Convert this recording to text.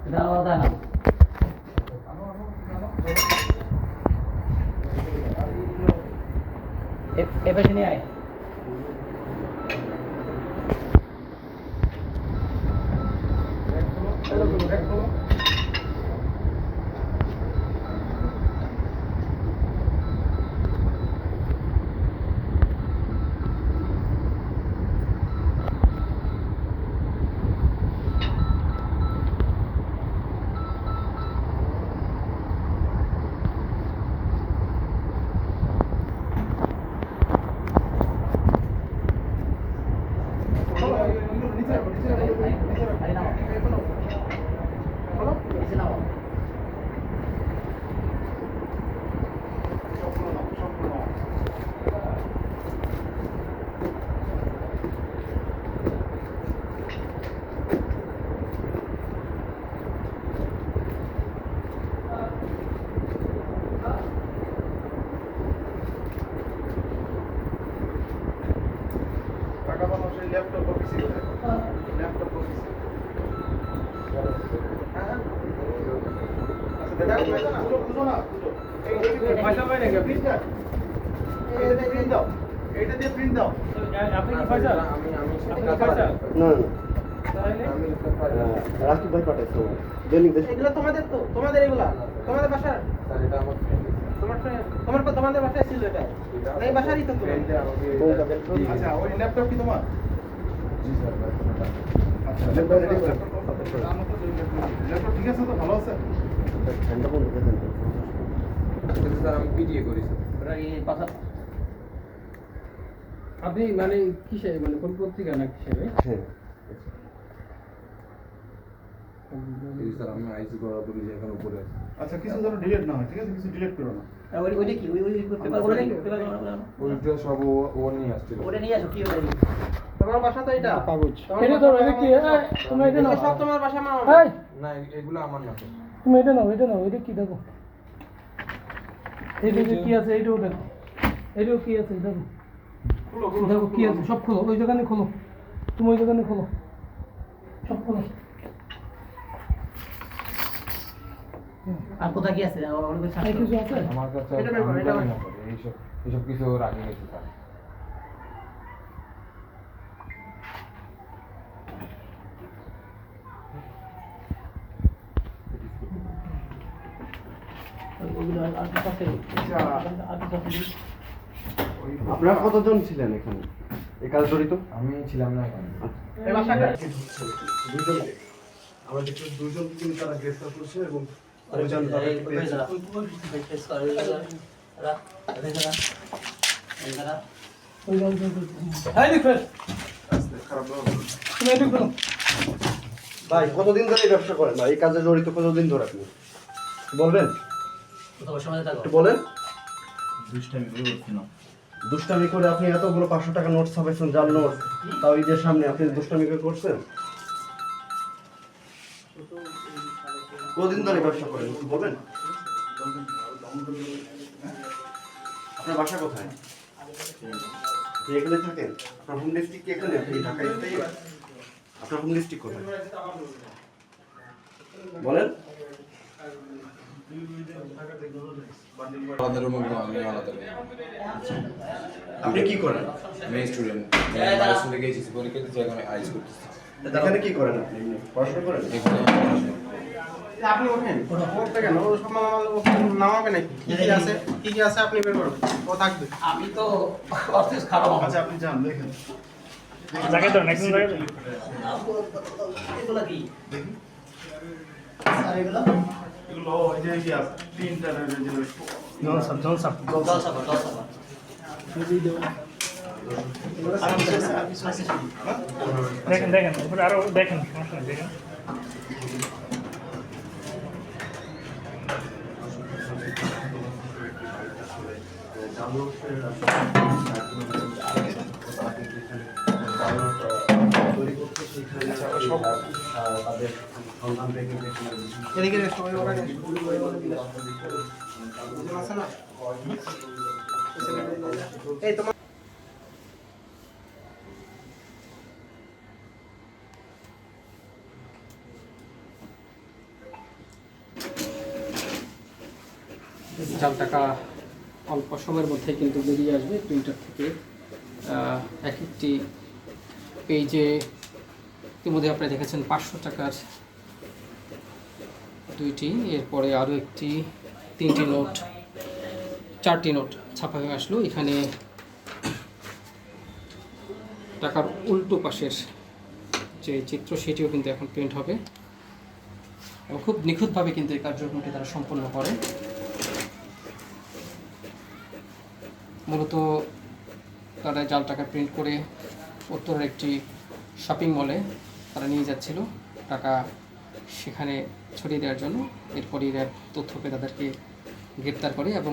এটা আলাদা না এবার নিয়ে আয় ল্যাপটপ অফিসে ল্যাপটপ অফিসে পয়সা পাই নাকি প্রিন্ট দাও এইটা দিয়ে প্রিন্ট দাও আপনি কি পয়সা আমি পয়সা না তাহলে আমি রাকিব ভাই পাঠাইছো দৈনিক দেশ এগুলো তোমাদের তো তোমাদের এগুলা তোমাদের বাসার স্যার এটা আমার তোমাদের বাসায় ছিল এটা এই বাসারই তো আচ্ছা ওই ল্যাপটপ কি তোমার জি স্যার আচ্ছা ল্যাপটপ ঠিক আছে তো ভালো আছে ঠান্ডা বন্ধ করে দেন স্যার আমি পিডিএ করি স্যার এই পাশা আপনি মানে কিসে মানে কোন পত্রিকা না কিসে হ্যাঁ এই স্যার আমি আইসি করা বলি যে এখন উপরে আছে আচ্ছা কিছু যেন ডিলিট না হয় ঠিক আছে কিছু ডিলিট করো না ওইটা কি ওই পেপারগুলো কি পেপারগুলো ওইটা সব ও নিয়ে আসছে ওটা নিয়ে আসো কি হবে তোমার বাসা তো এটা কাগজ এটা তো এটা কি তুমি এটা নাও সব তোমার বাসা মা না এগুলো আমার না তুমি এটা নাও এটা কি দেখো এটা কি আছে এইটাও দেখো এইটাও কি আছে দেখো দেখো কি আছে সব খোলো ওই দোকানে খোলো তুমি ওই দোকানে খোলো সব খোলো আর কোথায় কি আছে কিছু আছে আমার কাছে এইসব কিছু রাখি গেছে স্যার আপনারা কতজন ছিলেন এখানে এই কাজ জড়িত? আমি ছিলাম না এখানে আমরা দেখছি দুজন কিন্তু তারা গ্রেফতার করছে এবং ভাই কতদিন ধরে এই ব্যবসা করেন ভাই এই কাজে জড়িত কতদিন ধরে আপনি বলবেন একটু বলেন দুষ্টামি করে আপনি এতগুলো 500 টাকা নোট ছাপাইছেন জাল নোট তাও ঈদের সামনে আপনি দুষ্টামি করে করছেন কতদিন ধরে ব্যবসা করেন একটু বলবেন আপনার বাসা কোথায় আপনি এখানে থাকেন আপনার হোম ডিস্ট্রিক্ট কি এখানে আপনি ঢাকায় আপনার হোম ডিস্ট্রিক্ট কোথায় বলেন আপনি কি করেন আমি স্টুডেন্ট গেছি পরীক্ষা দিতে এখন আইস করতেছি এখানে কি করেন আপনি পড়াশোনা করেন আপনি ওঠেন ওঠতে কেন ও সব নামাবে নাকি কি কি আছে আপনি বের করবেন ও থাকবে আমি তো অর্থেস খারাপ আচ্ছা আপনি যান দেখেন জায়গা তো নেক্সট জায়গা এগুলো কি দেখি আর এগুলো এগুলো এই যে কি আছে তিনটা যে জলসা দেখেন উপরে আরো দেখেন সমস্যা নেই দেখেন তৈরি করতে সেখানে তাদের সন্ধান থেকে এদিকে রে, সবাই ওরা নেই। আছে না? এই তোমার জাল টাকা অল্প সময়ের মধ্যে কিন্তু বেরিয়ে আসবে প্রিন্টার থেকে। এক একটি পেজে ইতিমধ্যে আপনারা দেখেছেন 500 টাকার 2টি, এরপরে আরও একটি 3টি নোট 4টি নোট ছাপা হয়ে আসলো। এখানে টাকার উল্টো পাশের যে চিত্র সেটিও কিন্তু এখন প্রিন্ট হবে এবং খুব নিখুঁতভাবে কিন্তু এই কার্যক্রমটি তারা সম্পন্ন করে। মূলত তারা জাল টাকা প্রিন্ট করে উত্তরের একটি শপিং মলে তারা নিয়ে যাচ্ছিল টাকা সেখানে ছড়িয়ে দেওয়ার জন্য। এরপরই র্যাব তথ্য পেয়ে তাদেরকে গ্রেপ্তার করে এবং